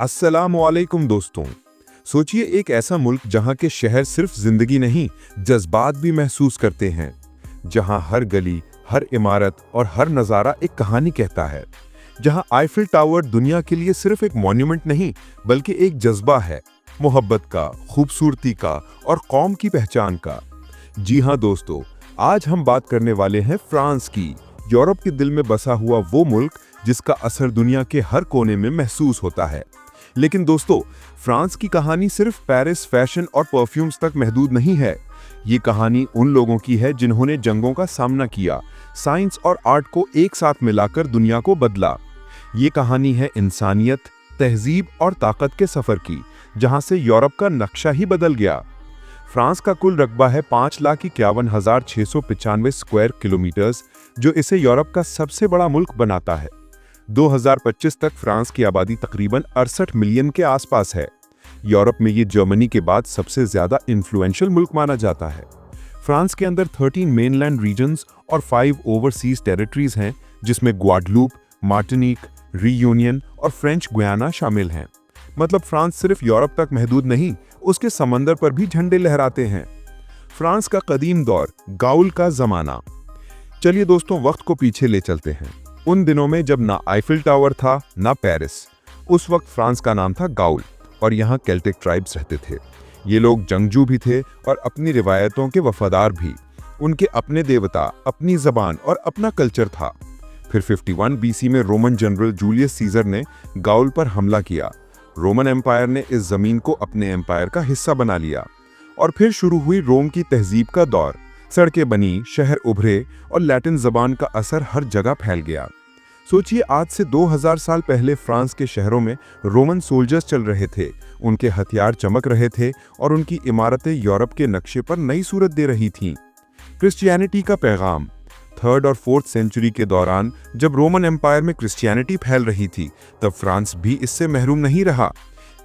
अस्सलामुअलैकुम दोस्तों। सोचिए एक ऐसा मुल्क जहां के शहर सिर्फ जिंदगी नहीं, जज्बात भी महसूस करते हैं। जहां हर गली, हर इमारत और हर नज़ारा एक कहानी कहता है। जहां आईफिल टावर दुनिया के लिए सिर्फ एक मॉन्यूमेंट नहीं, बल्कि एक जज्बा है, मोहब्बत का, खूबसूरती का और कौम की पहचान का। जी हाँ दोस्तों, आज हम बात करने वाले हैं फ्रांस की, यूरोप के दिल में बसा हुआ वो मुल्क जिसका असर दुनिया के हर कोने में महसूस होता है। लेकिन दोस्तों, फ्रांस की कहानी सिर्फ पेरिस, फैशन और परफ्यूम्स तक महदूद नहीं है। ये कहानी उन लोगों की है जिन्होंने जंगों का सामना किया, साइंस और आर्ट को एक साथ मिलाकर दुनिया को बदला। ये कहानी है इंसानियत, तहजीब और ताकत के सफर की, जहां से यूरोप का नक्शा ही बदल गया। फ्रांस का कुल रकबा है 5,51,695 स्क्वायर किलोमीटर्स, जो इसे यूरोप का सबसे बड़ा मुल्क बनाता है। 2025 तक फ्रांस की आबादी तकरीबन 68 मिलियन के आसपास है। यूरोप में ये जर्मनी के बाद सबसे ज्यादा इन्फ्लुएंशियल मुल्क माना जाता है। फ्रांस के अंदर 13 मेनलैंड रीजन्स और 5 ओवरसीज टेरिटरीज हैं, जिसमें ग्वाडलूप, मार्टिनिक, रीयूनियन और फ्रेंच गुयाना शामिल हैं। मतलब फ्रांस सिर्फ यूरोप तक महदूद नहीं, उसके समंदर पर भी झंडे लहराते हैं। फ्रांस का कदीम दौर, गाउल का जमाना। चलिए दोस्तों, वक्त को पीछे ले चलते हैं। उन दिनों में जब ना आईफिल टावर था, ना पेरिस। उस वक्त फ्रांस का नाम था गाउल और यहाँ केल्टिक ट्राइब्स रहते थे। ये लोग जंगजू भी थे और अपनी रिवायतों के वफादार भी। उनके अपने देवता, अपनी जबान और अपना कल्चर था। फिर 51 बीसी में रोमन जनरल जूलियस सीजर ने गाउल पर हमला किया। रोमन एम्पायर ने इस जमीन को अपने एम्पायर का हिस्सा बना लिया और फिर शुरू हुई रोम की तहजीब का दौर। सड़कें बनी, शहर उभरे और लैटिन जबान का असर हर जगह फैल गया। सोचिए, आज से 2000 साल पहले फ्रांस के शहरों में रोमन सोल्जर्स चल रहे थे। उनके हथियार चमक रहे थे और उनकी इमारतें यूरोप के नक्शे पर नई सूरत दे रही थीं। क्रिश्चियनिटी का पैगाम। 3rd और 4th सेंचुरी के दौरान जब रोमन एम्पायर में क्रिश्चियनिटी फैल रही थी, तब फ्रांस भी इससे महरूम नहीं रहा।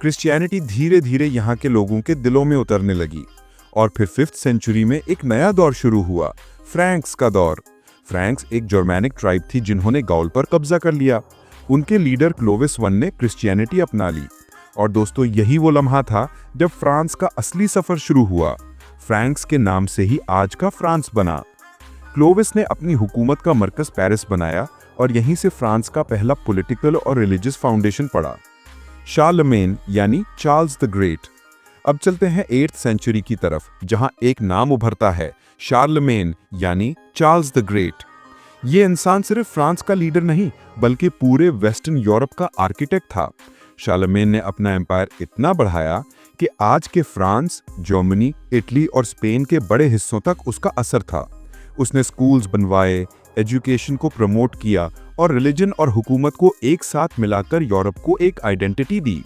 क्रिश्चियनिटी धीरे धीरे यहाँ के लोगों के दिलों में उतरने लगी और फिर 5th सेंचुरी में एक नया दौर शुरू हुआ, फ्रैंक्स का दौर। फ्रैंक्स एक जर्मैनिक ट्राइब थी जिन्होंने गाउल पर कब्जा कर लिया। उनके लीडर क्लोविस I ने क्रिश्चियनिटी अपना ली। और दोस्तों, यही वो लम्हा था जब फ्रांस का असली सफर शुरू हुआ। फ्रैंक्स के नाम से ही आज का फ्रांस बना। क्लोविस ने अपनी हुकूमत का मरकज पेरिस बनाया और यहीं से फ्रांस का पहला पॉलिटिकल और रिलीजियस फाउंडेशन पड़ा। शार्लमेन यानी चार्ल्स द ग्रेट। अब चलते हैं 8th सेंचुरी की तरफ, जहां एक नाम उभरता है, शार्लमेन यानी चार्ल्स द ग्रेट। ये इंसान सिर्फ फ्रांस का लीडर नहीं, बल्कि पूरे वेस्टर्न यूरोप का आर्किटेक्ट था। शार्लमेन ने अपना एम्पायर इतना बढ़ाया कि आज के फ्रांस, जर्मनी, इटली और स्पेन के बड़े हिस्सों तक उसका असर था। उसने स्कूल्स बनवाए, एजुकेशन को प्रमोट किया और रिलीजन और हुकूमत को एक साथ मिलाकर यूरोप को एक आइडेंटिटी दी।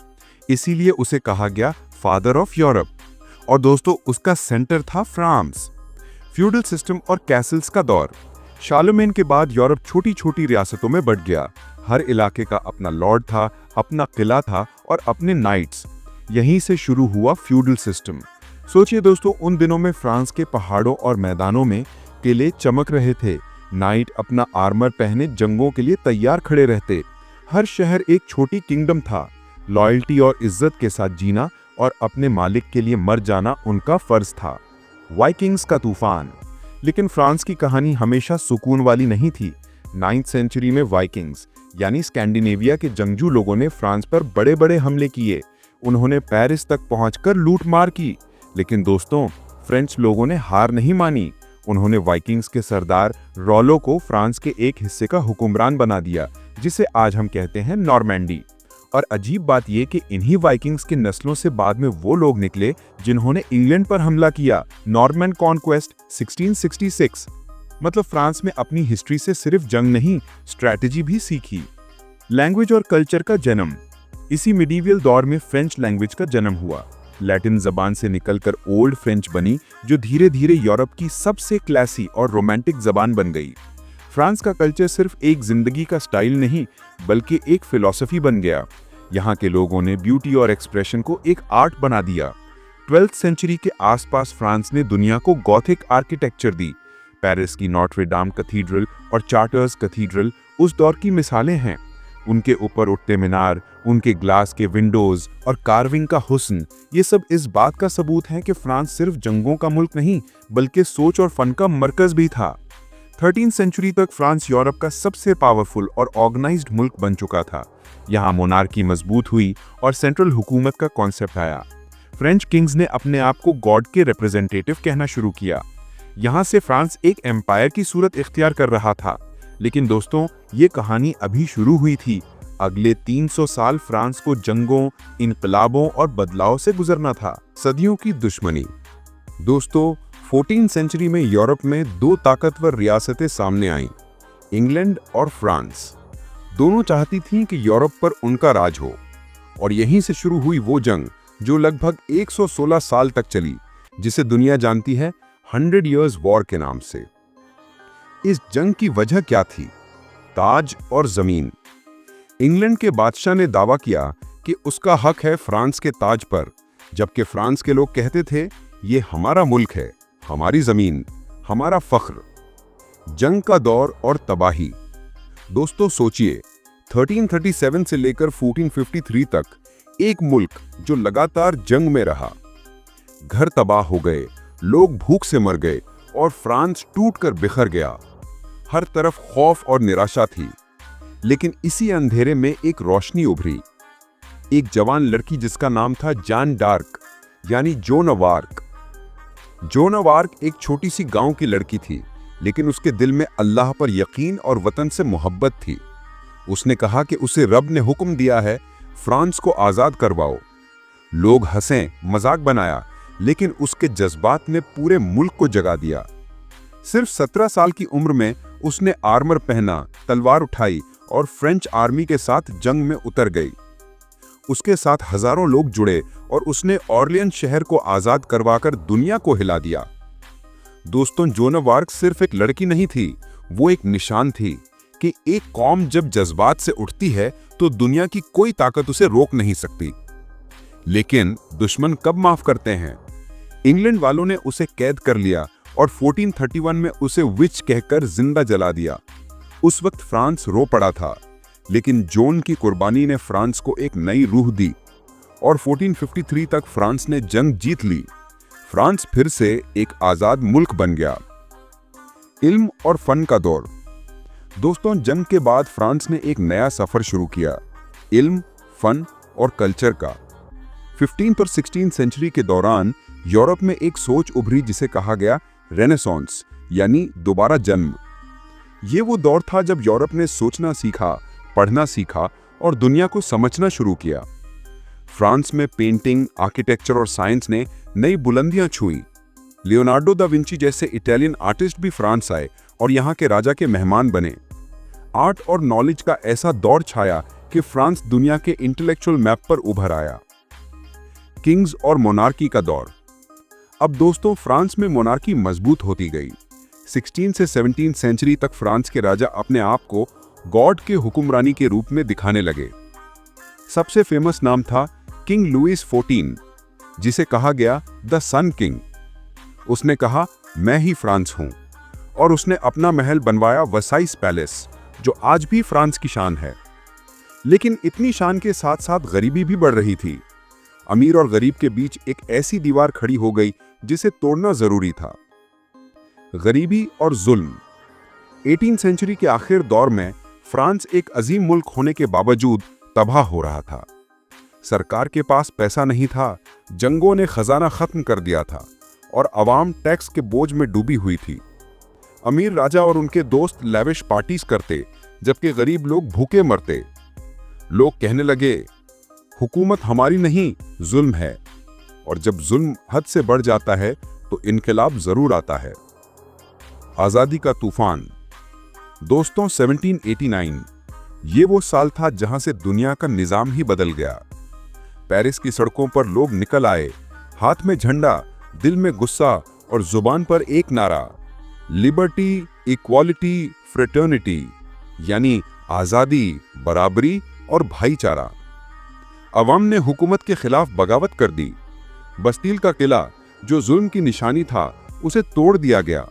इसीलिए उसे कहा गया फादर ऑफ यूरोप। और दोस्तों, उसका सेंटर था फ्रांस। फ्यूडल सिस्टम और कैसल्स का दौर। शार्लेमेन के बाद यूरोप छोटी छोटी रियासतों में बंट गया। हर इलाके का अपना लॉर्ड था, अपना किला था और अपने नाइट्स। यहीं से शुरू हुआ फ्यूडल सिस्टम। सोचिए दोस्तों, उन दिनों में फ्रांस के पहाड़ों और मैदानों में किले चमक रहे थे। नाइट अपना आर्मर पहने जंगों के लिए तैयार खड़े रहते। हर शहर एक छोटी किंगडम था। लॉयल्टी और इज्जत के साथ जीना और अपने मालिक के लिए मर जाना उनका फर्ज था। वाइकिंग्स का तूफान। लेकिन फ्रांस की कहानी हमेशा सुकून वाली नहीं थी। 9th सेंचुरी में वाइकिंग्स यानी स्कैंडिनेविया के जंगजू लोगों ने फ्रांस पर बड़े बड़े हमले किए। उन्होंने पेरिस तक पहुंचकर लूटमार की। लेकिन दोस्तों, फ्रेंच लोगों ने हार नहीं मानी। उन्होंने वाइकिंग्स के सरदार रोलो को फ्रांस के एक हिस्से का हुक्मरान बना दिया, जिसे आज हम कहते हैं नॉर्मैंडी। और अजीब बात यह कि इन्हीं वाइकिंग्स के नस्लों से बाद में वो लोग निकले जिन्होंने इंग्लैंड पर हमला किया, नॉर्मैन कॉन्क्वेस्ट 1666। मतलब फ्रांस में अपनी हिस्ट्री से सिर्फ जंग नहीं, स्ट्रैटेजी भी सीखी। लैंग्वेज और कल्चर का जन्म। इसी मिडीवियल दौर में फ्रेंच लैंग्वेज का जन्म हुआ। लैटिन जबान से निकलकर ओल्ड फ्रेंच बनी, जो धीरे धीरे यूरोप की सबसे क्लासी और रोमांटिक जबान बन गई। फ्रांस का कल्चर सिर्फ एक जिंदगी का स्टाइल नहीं, बल्कि एक फिलॉसफी बन गया। यहाँ के लोगों ने ब्यूटी और एक्सप्रेशन को एक आर्ट बना दिया। 12th सेंचुरी के आसपास फ्रांस ने दुनिया को गॉथिक आर्किटेक्चर दी। पेरिस की नॉट्रे डाम कैथीड्रल और चार्टर्स कैथीड्रल उस दौर की मिसालें हैं। उनके ऊपर उठते मीनार, उनके ग्लास के विंडोज और कार्विंग का हुस्न, ये सब इस बात का सबूत है कि फ्रांस सिर्फ जंगों का मुल्क नहीं बल्कि सोच और फन का मरकज भी था। 13वीं सेंचुरी तक फ्रांस यूरोप का सबसे पावरफुल और ऑर्गेनाइज्ड मुल्क बन चुका था। यहाँ मोनार्की मजबूत हुई और सेंट्रल हुकूमत का कॉन्सेप्ट आया। फ्रेंच किंग्स ने अपने आप को गॉड के रिप्रेजेंटेटिव कहना शुरू किया। यहाँ से फ्रांस एक एम्पायर की सूरत इख्तियार कर रहा था। लेकिन दोस्तों, ये कहानी अभी शुरू हुई थी। अगले 300 साल फ्रांस को जंगों, इनकलाबों और बदलाव से गुजरना था। सदियों की दुश्मनी। दोस्तों, 14वीं सेंचुरी में यूरोप में दो ताकतवर रियासतें सामने आईं, इंग्लैंड और फ्रांस। दोनों चाहती थीं कि यूरोप पर उनका राज हो, और यहीं से शुरू हुई वो जंग जो लगभग 116 साल तक चली, जिसे दुनिया जानती है 100 Years वॉर के नाम से। इस जंग की वजह क्या थी? ताज और जमीन। इंग्लैंड के बादशाह ने दावा किया कि उसका हक है फ्रांस के ताज पर, जबकि फ्रांस के लोग कहते थे ये हमारा मुल्क है, हमारी जमीन, हमारा फख्र। जंग का दौर और तबाही। दोस्तों सोचिए, 1337 से लेकर 1453 तक एक मुल्क जो लगातार जंग में रहा। घर तबाह हो गए, लोग भूख से मर गए और फ्रांस टूटकर बिखर गया। हर तरफ खौफ और निराशा थी। लेकिन इसी अंधेरे में एक रोशनी उभरी। एक जवान लड़की जिसका नाम था जान डार्क, यानी zone of arc. Zone of arc एक छोटी सी गांव की लड़की थी, लेकिन उसके दिल में अल्लाह पर यकीन और वतन से मोहब्बत थी। उसने कहा कि उसे रब ने हुक्म दिया है, फ्रांस को आजाद करवाओ। लोग हंसे, मजाक बनाया, लेकिन उसके जज्बात ने पूरे मुल्क को जगा दिया। सिर्फ 17 साल की उम्र में उसने आर्मर पहना, तलवार उठाई और फ्रेंच आर्मी के साथ जंग में उतर गई। उसके साथ हजारों लोग जुड़े और उसने ऑर्लियन शहर को आजाद करवाकर दुनिया को हिला दिया। दोस्तों, जोन ऑफ आर्क सिर्फ एक लड़की नहीं थी, वो एक निशान थी कि एक कौम जब जज्बात से उठती है तो दुनिया की कोई ताकत उसे रोक नहीं सकती। लेकिन दुश्मन कब माफ करते हैं? इंग्लैंड वालों ने उसे कैद कर लिया और 1431 में उसे विच कहकर जिंदा जला दिया। उस वक्त फ्रांस रो पड़ा था, लेकिन जोन की कुर्बानी ने फ्रांस को एक नई रूह दी और 1453 तक फ्रांस ने जंग जीत ली। फ्रांस फिर से एक आजाद मुल्क बन गया। इल्म और फन का दौर। दोस्तों, जंग के बाद फ्रांस ने एक नया सफर शुरू किया, इल्म, फन और कल्चर का। 15वीं और 16वीं सेंचुरी के दौरान यूरोप में एक सोच उभरी जिसे कहा गया रेनेसांस, यानी दोबारा जन्म। ये वो दौर था जब यूरोप ने सोचना सीखा, पढ़ना सीखा और दुनिया को समझना शुरू किया। फ्रांस में पेंटिंग, आर्किटेक्चर और साइंस ने नई बुलंदियां छुई। लियोनार्डो दा विंची जैसे इटालियन आर्टिस्ट भी फ्रांस आए और यहाँ के राजा के मेहमान बने। आर्ट और नॉलेज का ऐसा दौर छाया कि फ्रांस दुनिया के इंटेलेक्चुअल मैप पर उभर आया। किंग्स और मोनार्की का दौर। अब दोस्तों, फ्रांस में मोनार्की मजबूत होती गई। 16 से 17 सेंचुरी तक फ्रांस के राजा अपने आप को गॉड के हुक्मरानी के रूप में दिखाने लगे। सबसे फेमस नाम था किंग लुइस 14, जिसे कहा गया द सन किंग। उसने कहा, मैं ही फ्रांस हूं, और उसने अपना महल बनवाया वर्साइस पैलेस, जो आज भी फ्रांस की शान है। लेकिन इतनी शान के साथ साथ गरीबी भी बढ़ रही थी। अमीर और गरीब के बीच एक ऐसी दीवार खड़ी हो गई जिसे तोड़ना जरूरी था। गरीबी और जुल्म। 18वीं सेंचुरी के आखिर दौर में फ्रांस एक अजीम मुल्क होने के बावजूद तबाह हो रहा था। सरकार के पास पैसा नहीं था, जंगों ने खजाना खत्म कर दिया था और अवाम टैक्स के बोझ में डूबी हुई थी। अमीर राजा और उनके दोस्त लैविश पार्टीज करते, जबकि गरीब लोग भूखे मरते। लोग कहने लगे, हुकूमत हमारी नहीं, जुल्म है, और जब जुल्म हद से बढ़ जाता है तो इनकलाब जरूर आता है। आजादी का तूफान। दोस्तों, 1789 ये वो साल था जहां से दुनिया का निजाम ही बदल गया। पेरिस की सड़कों पर लोग निकल आए, हाथ में झंडा, दिल में गुस्सा और जुबान पर एक नारा, लिबर्टी, इक्वालिटी, फ्रेटर्निटी, यानी आजादी, बराबरी और भाईचारा। अवाम ने हुकूमत के खिलाफ बगावत कर दी। बस्तील का किला, जो जुल्म की निशानी था, उसे तोड़ दिया गया।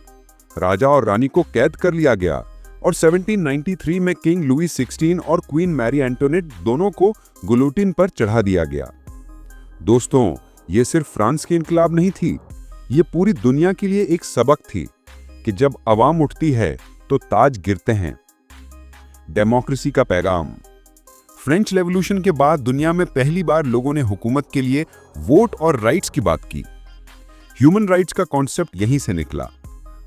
राजा और रानी को कैद कर लिया गया। और 1793 में किंग लुई 16 और क्वीन मैरी एंटोनेट दोनों को गुलोटिन पर चढ़ा दिया गया। दोस्तों, ये सिर्फ फ्रांस की इनकलाब नहीं थी, ये पूरी दुनिया के लिए एक सबक थी कि जब अवाम उठती है तो ताज गिरते हैं। डेमोक्रेसी का पैगाम। फ्रेंच रेवोल्यूशन के बाद दुनिया में पहली बार लोगों ने हुकूमत के लिए वोट और राइट्स की बात की। ह्यूमन राइट्स का कॉन्सेप्ट यहीं से निकला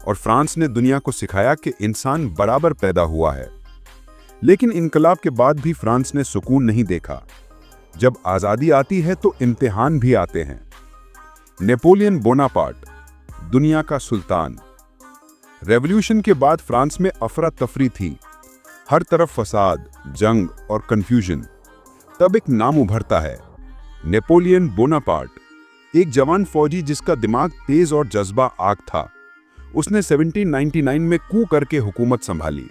और फ्रांस ने दुनिया को सिखाया कि इंसान बराबर पैदा हुआ है। लेकिन इनकलाब के बाद भी फ्रांस ने सुकून नहीं देखा। जब आजादी आती है तो इम्तिहान भी आते हैं। नेपोलियन बोनापार्ट, दुनिया का सुल्तान। रेवोल्यूशन के बाद फ्रांस में अफरा तफरी थी, हर तरफ फसाद, जंग और कंफ्यूजन। तब एक नाम उभरता है, नेपोलियन बोनापार्ट, एक जवान फौजी जिसका दिमाग तेज और जज्बा आग था। उसने 1799 में कू करके हुकूमत संभाली।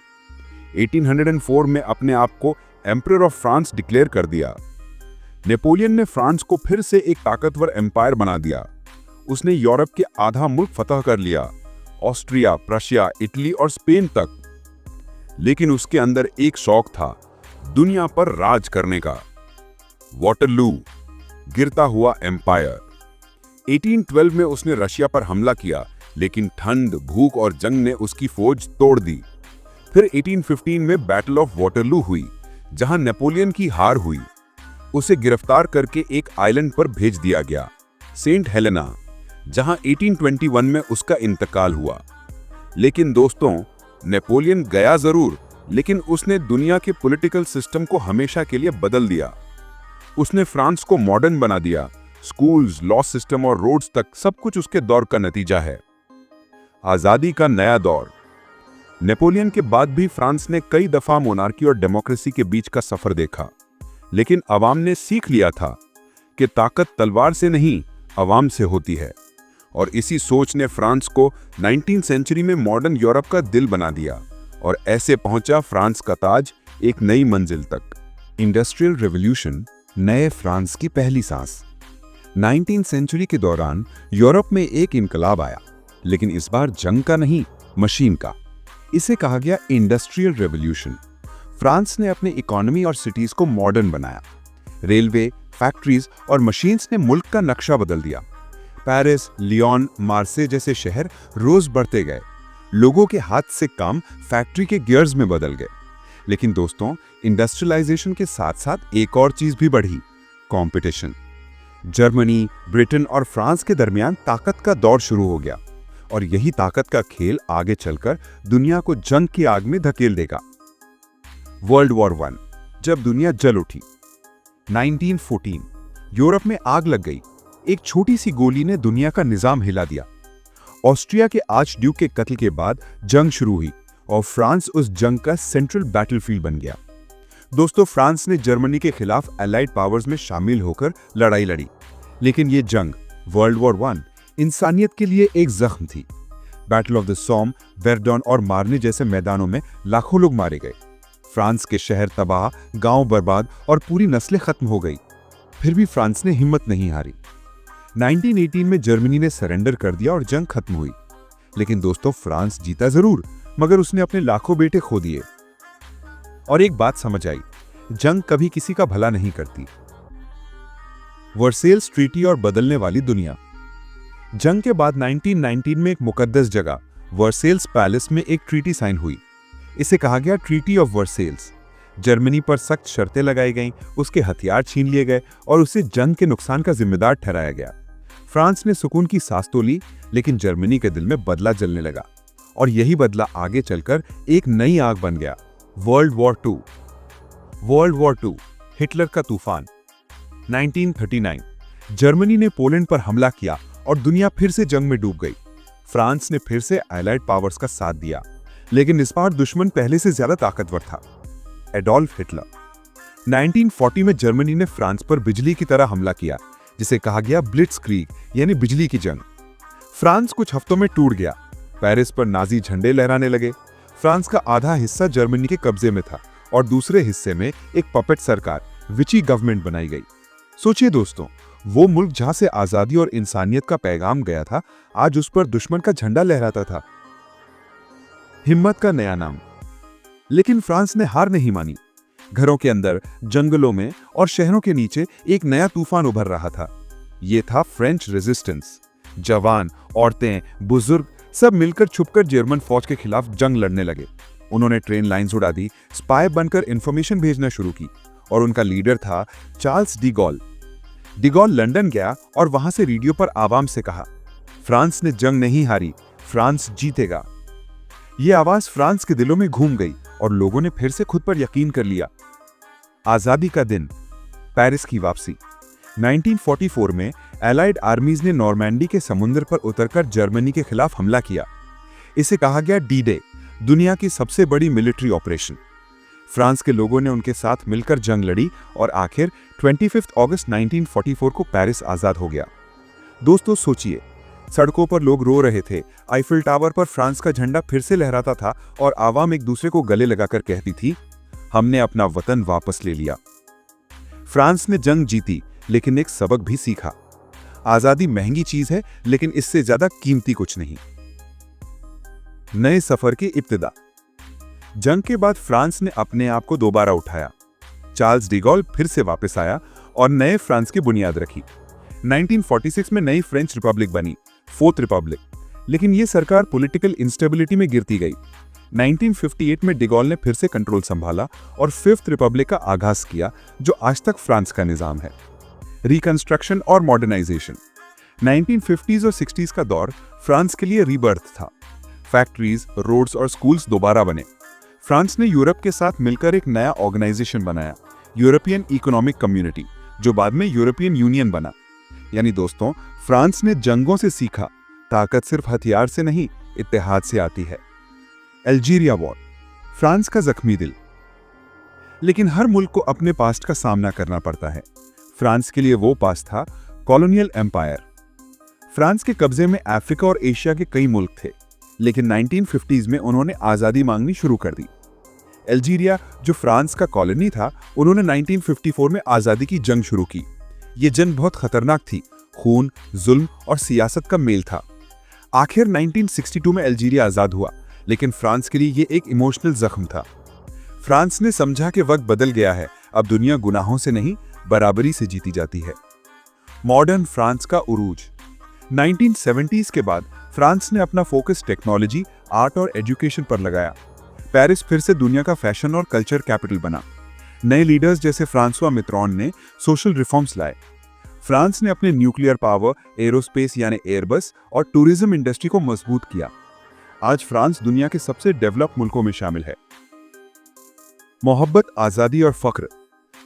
1804 में अपने आप को एम्परर ऑफ फ्रांस डिक्लेयर कर दिया। नेपोलियन ने फ्रांस को फिर से एक ताकतवर एम्पायर बना दिया। उसने यूरोप के आधा मुल्क फतह कर लिया, ऑस्ट्रिया, प्रशिया, इटली और स्पेन तक। लेकिन उसके अंदर एक शौक था, दुनिया पर राज करने का। वाटरलू, गिरता हुआ एम्पायर। 1812 में उसने रशिया पर हमला किया, लेकिन ठंड, भूख और जंग ने उसकी फौज तोड़ दी। फिर 1815 में बैटल ऑफ वाटरलू हुई, जहां नेपोलियन की हार हुई। उसे गिरफ्तार करके एक आइलैंड पर भेज दिया गया, सेंट हेलेना, जहां 1821 में उसका इंतकाल हुआ। लेकिन दोस्तों, नेपोलियन गया जरूर, लेकिन उसने दुनिया के पॉलिटिकल सिस्टम को हमेशा के लिए बदल दिया। उसने फ्रांस को मॉडर्न बना दिया। स्कूल्स, लॉ सिस्टम और रोड्स तक सब कुछ उसके दौर का नतीजा है। आजादी का नया दौर। नेपोलियन के बाद भी फ्रांस ने कई दफा मोनार्की और डेमोक्रेसी के बीच का सफर देखा, लेकिन अवाम ने सीख लिया था कि ताकत तलवार से नहीं, अवाम से होती है। और इसी सोच ने फ्रांस को 19वीं सेंचुरी में मॉडर्न यूरोप का दिल बना दिया और ऐसे पहुंचा फ्रांस का ताज एक नई मंजिल तक। इंडस्ट्रियल रेवोल्यूशन, नए फ्रांस की पहली सांस। 19वीं सेंचुरी के दौरान यूरोप में एक इनकलाब आया, लेकिन इस बार जंग का नहीं, मशीन का। इसे कहा गया इंडस्ट्रियल रेवोल्यूशन। फ्रांस ने अपने इकोनॉमी और सिटीज को मॉडर्न बनाया। रेलवे, फैक्ट्रीज और मशीन्स ने मुल्क का नक्शा बदल दिया। पेरिस, लियोन, मार्से जैसे शहर रोज बढ़ते गए। लोगों के हाथ से काम फैक्ट्री के गियर्स में बदल गए। लेकिन दोस्तों, इंडस्ट्रियलाइजेशन के साथ साथ एक और चीज भी बढ़ी, कंपटीशन। जर्मनी, ब्रिटेन और फ्रांस के दरमियान ताकत का दौर शुरू हो गया और यही ताकत का खेल आगे चलकर दुनिया को जंग की आग में धकेल देगा। वर्ल्ड वॉर 1, जब दुनिया जल उठी। 1914, यूरोप में आग लग गई। एक छोटी सी गोली ने दुनिया का निजाम हिला दिया। ऑस्ट्रिया के आर्च ड्यूक के कत्ल के बाद जंग शुरू हुई और फ्रांस उस जंग का सेंट्रल बैटलफील्ड बन गया। दोस्तों, फ्रांस ने जर्मनी के खिलाफ अलाइड पावर्स में शामिल होकर लड़ाई लड़ी, लेकिन ये जंग, वर्ल्ड वॉर 1, इंसानियत के लिए एक जख्म थी। बैटल ऑफ द सॉम, वेरडॉन और मार्ने जैसे मैदानों में लाखों लोग मारे गए। फ्रांस के शहर तबाह, गांव बर्बाद और पूरी नस्लें खत्म हो गई। फिर भी फ्रांस ने हिम्मत नहीं हारी। 1918 में जर्मनी ने सरेंडर कर दिया और जंग खत्म हुई। लेकिन दोस्तों, फ्रांस जीता जरूर, मगर उसने अपने लाखों बेटे खो दिए। और एक बात समझ आई, जंग कभी किसी का भला नहीं करती। वर्सेल्स ट्रीटी और बदलने वाली दुनिया। जंग के बाद 1919 में एक मुकद्दस जगह, वर्सेल्स पैलेस में एक ट्रीटी साइन हुई। इसे कहा गया ट्रीटी ऑफ वर्सेल्स। जर्मनी पर सख्त शर्तें लगाई गईं, उसके हथियार छीन लिए गए और उसे जंग के नुकसान का जिम्मेदार ठहराया गया। फ्रांस ने सुकून की सांस तो ली, लेकिन जर्मनी के दिल में बदला जलने लगा और यही बदला आगे चलकर एक नई आग बन गया, world war 2। World war 2, Hitler का तूफान। 1939, जर्मनी ने पोलैंड पर हमला किया और दुनिया फिर से जंग में डूब गई। फ्रांस ने फिर से अलाइड पावर्स का साथ दिया, लेकिन इस बार दुश्मन पहले से ज्यादा ताकतवर था, एडोल्फ हिटलर। 1940 में जर्मनी ने फ्रांस पर बिजली की तरह हमला किया, जिसे कहा गया ब्लिट्जक्रीग, यानी बिजली की जंग। फ्रांस कुछ हफ्तों में टूट गया। पेरिस पर नाजी झंडे लहराने लगे। फ्रांस का आधा हिस्सा जर्मनी के कब्जे में था और दूसरे हिस्से में एक पपेट सरकार, विची गवर्नमेंट बनाई गई। सोचिए दोस्तों, वो मुल्क जहां से आजादी और इंसानियत का पैगाम गया था, आज उस पर दुश्मन का झंडा लहराता था। हिम्मत का नया नाम। लेकिन फ्रांस ने हार नहीं मानी। घरों के अंदर, जंगलों में और शहरों के नीचे एक नया तूफान उभर रहा था। ये था फ्रेंच रेजिस्टेंस। जवान, औरतें, बुजुर्ग सब मिलकर छुपकर जर्मन फौज के खिलाफ जंग लड़ने लगे। उन्होंने ट्रेन लाइंस उड़ा दी, स्पाई बनकर इंफॉर्मेशन भेजना शुरू की, और उनका लीडर था Charles de Gaulle. De Gaulle London गया और वहां से रेडियो पर आवाम से कहा, फ्रांस ने जंग नहीं हारी, फ्रांस जीतेगा। यह आवाज फ्रांस के दिलों में घूम गई और लोगों ने फिर से खुद पर यकीन कर लिया। आजादी का दिन, पेरिस की वापसी। 1944 में एलाइड आर्मीज ने नॉर्मैंडी के समुद्र पर उतरकर जर्मनी के खिलाफ हमला किया। इसे कहा गया डी डे, दुनिया की सबसे बड़ी मिलिट्री ऑपरेशन। फ्रांस के लोगों ने उनके साथ मिलकर जंग लड़ी और आखिर 25 अगस्त 1944 को पेरिस आजाद हो गया। दोस्तों सोचिए, सड़कों पर लोग रो रहे थे, आईफिल टावर पर फ्रांस का झंडा फिर से लहराता था और आवाम एक दूसरे को गले लगाकर कहती थी, हमने अपना वतन वापस ले लिया। फ्रांस ने जंग जीती, लेकिन एक सबक भी सीखा। आजादी महंगी चीज है, लेकिन इससे ज्यादा कीमती कुछ नहीं। नए सफर की इब्तिदा। जंग के बाद फ्रांस ने अपने आप को दोबारा उठाया। चार्ल्स डी गॉल फिर से वापस आया और नए फ्रांस की बुनियाद रखी। 1946 में नई फ्रेंच रिपब्लिक बनी, फोर्थ रिपब्लिक। लेकिन यह सरकार पॉलिटिकल इंस्टेबिलिटी में गिरती गई। 1958 में डिगॉल ने फिर से कंट्रोल संभाला और फिफ्थ रिपब्लिक का आगाज किया, जो आज तक फ्रांस का निजाम है। रिकंस्ट्रक्शन और मॉडर्नाइजेशन। 1950s और 60s का दौर फ्रांस के लिए रीबर्थ था। फैक्ट्रीज, रोड्स और स्कूल्स दोबारा बने। फ्रांस ने यूरोप के साथ मिलकर एक नया ऑर्गेनाइजेशन बनाया, यूरोपियन इकोनॉमिक कम्युनिटी, जो बाद में यूरोपियन यूनियन बना। यानी दोस्तों, फ्रांस ने जंगों से सीखा, ताकत सिर्फ हथियार से नहीं, इत्तेहाद से आती है। अल्जीरिया वॉर, फ्रांस का जख्मी दिल। लेकिन हर मुल्क को अपने पास्ट का सामना करना पड़ता है। फ्रांस के लिए वो पास्ट था कॉलोनियल एम्पायर। फ्रांस के कब्जे में अफ्रीका और एशिया के कई मुल्क थे, लेकिन 1950s में उन्होंने आजादी मांगनी शुरू कर दी। अल्जीरिया, जो फ्रांस का कॉलोनी था, उन्होंने 1954 में आजादी की जंग शुरू की। ये जंग बहुत खतरनाक थी, खून, जुल्म और सियासत का मेल था। आखिर 1962 में अल्जीरिया आजाद हुआ, लेकिन फ्रांस के लिए ये एक इमोशनल जख्म था। फ्रांस ने समझा कि वक्त बदल गया है, अब दुनिया गुनाहों से नहीं, बराबरी से जीती जाती है। मॉडर्न फ्रांस का उरूज। 1970s के बाद फ्रांस ने अपना फोकस टेक्नोलॉजी, आर्ट और एजुकेशन पर लगाया। पेरिस फिर से दुनिया का फैशन और कल्चर कैपिटल बना। नए लीडर्स जैसे फ्रांसवा मित्रोन ने सोशल रिफॉर्म्स लाए। फ्रांस ने अपने न्यूक्लियर पावर, एरोस्पेस यानी एयरबस और टूरिज्म इंडस्ट्री को मजबूत किया। आज फ्रांस दुनिया के सबसे डेवलप मुल्कों में शामिल है। मोहब्बत, आजादी और फख्र।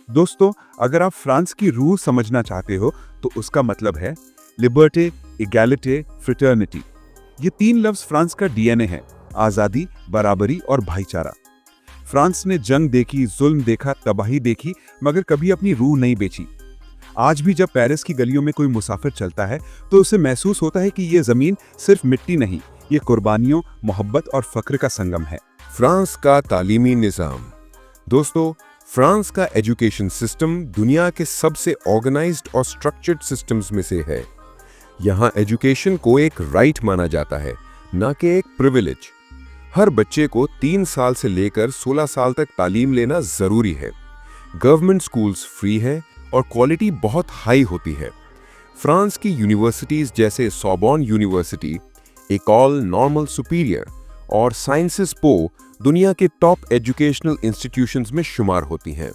दोस्तों, अगर आप फ्रांस की रूह समझना चाहते हो तो उसका मतलब है लिबर्टी, इगैलिटी, फ्रेटर्निटी। ये तीन लफ्ज फ्रांस का डीएनए है, आजादी, बराबरी और भाईचारा। फ्रांस ने जंग देखी, जुल्म देखा, तबाही देखी, मगर कभी अपनी रूह नहीं बेची। आज भी जब पेरिस की गलियों में कोई मुसाफिर चलता है तो उसे महसूस होता है कि ये जमीन सिर्फ मिट्टी नहीं, ये कुर्बानियों, मोहब्बत और फख्र का संगम है। फ्रांस का तालीमी निज़ाम। दोस्तों, फ्रांस का एजुकेशन सिस्टम दुनिया के सबसे ऑर्गेनाइज्ड और स्ट्रक्चर्ड सिस्टम्स में से है। यहाँ एजुकेशन को एक राइट माना जाता है, न कि एक प्रिविलेज। हर बच्चे को 3 साल से लेकर 16 साल तक तालीम लेना जरूरी है। गवर्नमेंट स्कूल्स फ्री है और क्वालिटी बहुत हाई होती है। फ्रांस की यूनिवर्सिटीज जैसे सोर्बोन यूनिवर्सिटी, एकोल नॉर्मल सुपीरियर और साइंसेस पो दुनिया के टॉप एजुकेशनल इंस्टीट्यूशंस में शुमार होती हैं।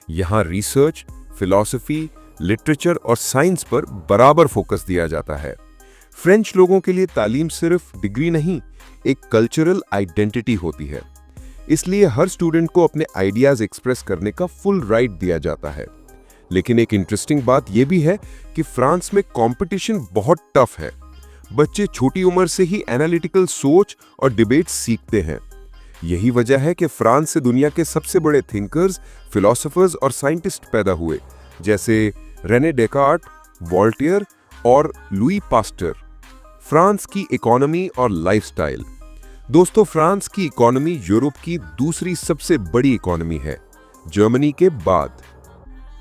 यहाँ रिसर्च, फिलॉसफी, लिटरेचर और साइंस पर बराबर फोकस दिया जाता है। फ्रेंच लोगों के लिए तालीम सिर्फ डिग्री नहीं, एक कल्चरल आइडेंटिटी होती है। इसलिए हर स्टूडेंट को अपने आइडियाज एक्सप्रेस करने का फुल राइट दिया जाता है। लेकिन एक इंटरेस्टिंग बात यह भी है कि फ्रांस में कंपटीशन बहुत टफ है। बच्चे छोटी उम्र से ही एनालिटिकल सोच और डिबेट सीखते हैं। यही वजह है कि फ्रांस से दुनिया के सबसे बड़े थिंकर्स, फिलोसोफर्स और साइंटिस्ट पैदा हुए, जैसे रेने डेकार्ट, वॉल्टेयर और लुई पास्टर। फ्रांस की इकोनॉमी और लाइफस्टाइल। दोस्तों, फ्रांस की इकोनॉमी यूरोप की दूसरी सबसे बड़ी इकोनॉमी है, जर्मनी के बाद।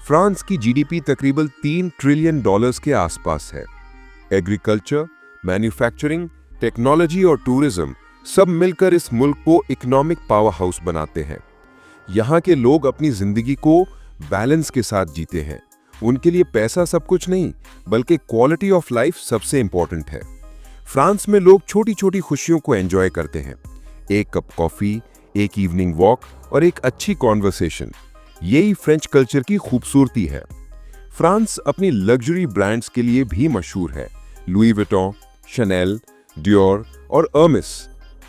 फ्रांस की जीडीपी तकरीबन $3 ट्रिलियन के आसपास है। एग्रीकल्चर, मैन्युफैक्चरिंग, टेक्नोलॉजी और टूरिज्म सब मिलकर इस मुल्क को इकोनॉमिक पावर हाउस बनाते हैं। यहाँ के लोग अपनी जिंदगी को बैलेंस के साथ जीते हैं। उनके लिए पैसा सब कुछ नहीं, बल्कि क्वालिटी ऑफ लाइफ सबसे इंपॉर्टेंट है। फ्रांस में लोग छोटी छोटी खुशियों को एंजॉय करते हैं। एक कप कॉफी, एक इवनिंग वॉक और एक अच्छी कॉन्वर्सेशन, यही फ्रेंच कल्चर की खूबसूरती है। फ्रांस अपनी लग्जरी ब्रांड्स के लिए भी मशहूर है। लुई विटॉन, शनेल, डियोर और अर्मिस,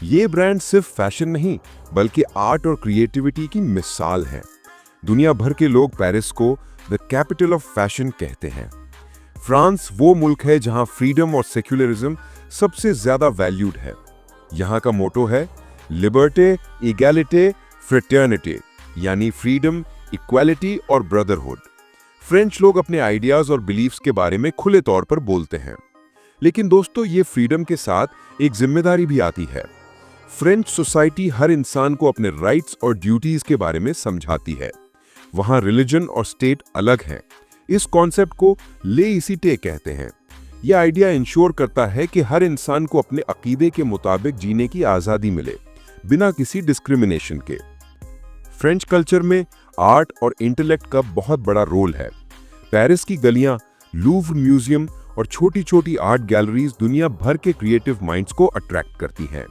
ये ब्रांड सिर्फ फैशन नहीं बल्कि आर्ट और क्रिएटिविटी की मिसाल हैं। दुनिया भर के लोग पेरिस को द कैपिटल ऑफ फैशन कहते हैं। फ्रांस वो मुल्क है जहां फ्रीडम और सेक्युलरिज्म सबसे ज्यादा वैल्यूड है। यहाँ का मोटो है लिबर्टे, इगैलिटे, फ्रेटर्निटी, यानी फ्रीडम, इक्वालिटी और ब्रदरहुड। फ्रेंच लोग अपने आइडियाज और बिलीफ्स के बारे में खुले तौर पर बोलते हैं। लेकिन दोस्तों, ये फ्रीडम के साथ एक जिम्मेदारी भी आती है। फ्रेंच सोसाइटी हर इंसान को अपने राइट्स और ड्यूटीज के बारे में समझाती है। वहां रिलीजन और स्टेट अलग है। इस कॉन्सेप्ट को लेइसिटे कहते हैं। यह आइडिया इंश्योर करता है कि हर इंसान को अपने अकीदे के मुताबिक जीने की आजादी मिले, बिना किसी डिस्क्रिमिनेशन के। फ्रेंच कल्चर में आर्ट और इंटेलेक्ट का बहुत बड़ा रोल है। पेरिस की गलियां, लूव्र म्यूजियम और छोटी छोटी आर्ट गैलरीज दुनिया भर के क्रिएटिव माइंड्स को अट्रैक्ट करती हैं।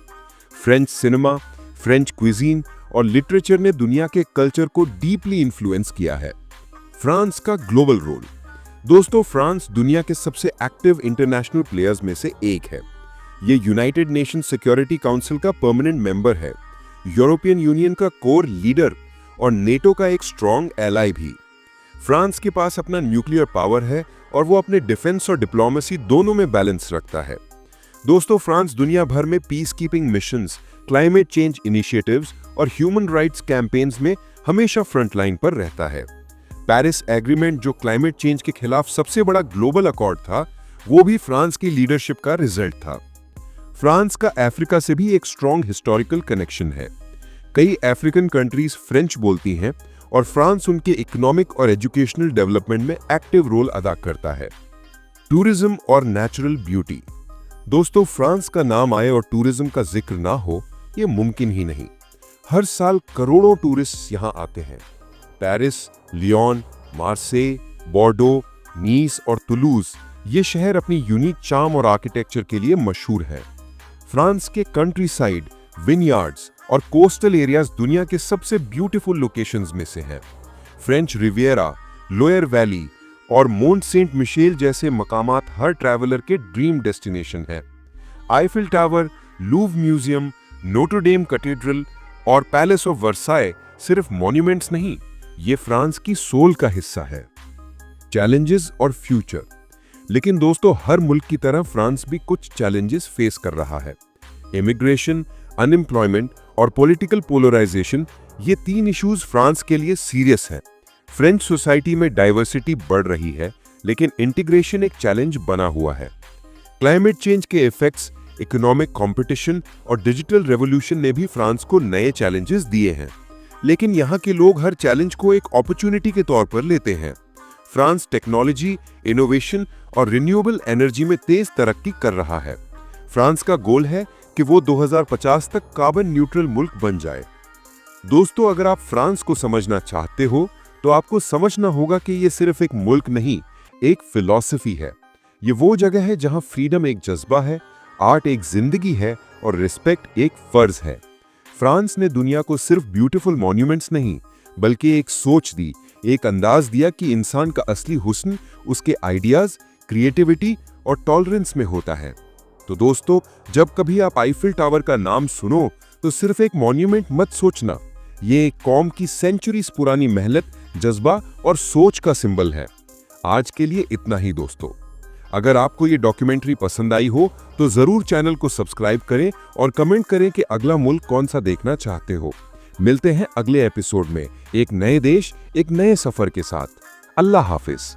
फ्रेंच सिनेमा, फ्रेंच क्विजीन और लिटरेचर ने दुनिया के कल्चर को डीपली इन्फ्लुएंस किया है। फ्रांस का ग्लोबल रोल। दोस्तों, फ्रांस दुनिया के सबसे एक्टिव इंटरनेशनल प्लेयर्स में से एक है। ये यूनाइटेड नेशन सिक्योरिटी काउंसिल का परमानेंट मेंबर है, यूरोपियन यूनियन का कोर लीडर और नेटो का एक स्ट्रॉन्ग एलाई भी। फ्रांस के पास अपना न्यूक्लियर पावर है और वो अपने डिफेंस और डिप्लोमेसी दोनों में बैलेंस रखता है। दोस्तों, फ्रांस दुनिया भर में peace keeping missions, climate change initiatives और ह्यूमन राइट्स कैंपेन्स में हमेशा फ्रंटलाइन पर रहता है। पेरिस एग्रीमेंट, जो क्लाइमेट चेंज के खिलाफ सबसे बड़ा ग्लोबल अकॉर्ड था, वो भी फ्रांस की लीडरशिप का रिजल्ट था। फ्रांस का अफ्रीका से भी एक स्ट्रॉन्ग हिस्टोरिकल कनेक्शन है। कई अफ्रीकन कंट्रीज फ्रेंच बोलती हैं और फ्रांस उनके इकोनॉमिक और एजुकेशनल डेवलपमेंट में एक्टिव रोल अदा करता है। टूरिज्म और नेचुरल ब्यूटी। दोस्तों, फ्रांस का नाम आए और टूरिज्म का जिक्र ना हो, ये मुमकिन ही नहीं। हर साल करोड़ों टूरिस्ट यहाँ आते हैं। पेरिस, लियोन, मार्से, बोर्डो, नीस और तुलूज, ये शहर अपनी यूनिक चार्म और आर्किटेक्चर के लिए मशहूर है। फ्रांस के कंट्री साइड, विनयार्ड्स और कोस्टल एरियाज दुनिया के सबसे ब्यूटीफुल लोकेशंस में से हैं। फ्रेंच रिवियरा, लोयर वैली और मोंट सेंट मिशेल जैसे मकामात हर ट्रैवलर के ड्रीम डेस्टिनेशन है। Eiffel tower, Louvre museum, Notre Dame cathedral और पैलेस ऑफ वर्साई सिर्फ मॉन्यूमेंट्स नहीं, ये फ्रांस की सोल का हिस्सा है। चैलेंजेस और फ्यूचर। लेकिन दोस्तों, हर मुल्क की तरह फ्रांस भी कुछ चैलेंजेस फेस कर रहा है। इमिग्रेशन, अनएम्प्लॉयमेंट और पॉलिटिकल पोलराइजेशन, ये 3 इश्यूज फ्रांस के लिए सीरियस हैं। फ्रेंच सोसाइटी में डाइवर्सिटी बढ़ रही है, लेकिन इंटीग्रेशन एक चैलेंज बना हुआ है। क्लाइमेट चेंज के इफेक्ट्स, इकोनॉमिक कंपटीशन और डिजिटल रेवोल्यूशन ने भी फ्रांस को नए चैलेंजेस दिए हैं। लेकिन यहाँ के लोग हर चैलेंज को एक अपॉर्चुनिटी के तौर पर लेते हैं। फ्रांस टेक्नोलॉजी, इनोवेशन और रिन्यूएबल एनर्जी में तेज तरक्की कर रहा है। फ्रांस का गोल है कि वो 2050 तक कार्बन न्यूट्रल मुल्क बन जाए। दोस्तों, अगर आप फ्रांस को समझना चाहते हो तो आपको समझना होगा कि ये सिर्फ एक मुल्क नहीं, एक फिलॉसफी है। ये वो जगह है जहां फ्रीडम एक जज्बा है, आर्ट एक जिंदगी है और रिस्पेक्ट एक फर्ज है। फ्रांस ने दुनिया को सिर्फ ब्यूटीफुल मॉन्यूमेंट्स नहीं, बल्कि एक सोच दी, एक अंदाज दिया कि इंसान का असली हुस्न उसके आइडियाज, क्रिएटिविटी और टॉलरेंस में होता है। तो दोस्तों, जब कभी आप आईफिल टावर का नाम सुनो तो सिर्फ एक मॉन्यूमेंट मत सोचना, ये एक कौम की सेंचुरीज पुरानी मेहनत, जज्बा और सोच का सिंबल है। आज के लिए इतना ही दोस्तों। अगर आपको ये डॉक्यूमेंट्री पसंद आई हो तो जरूर चैनल को सब्सक्राइब करें और कमेंट करें कि अगला मुल्क कौन सा देखना चाहते हो। मिलते हैं अगले एपिसोड में एक नए देश, एक नए सफर के साथ। अल्लाह हाफिज।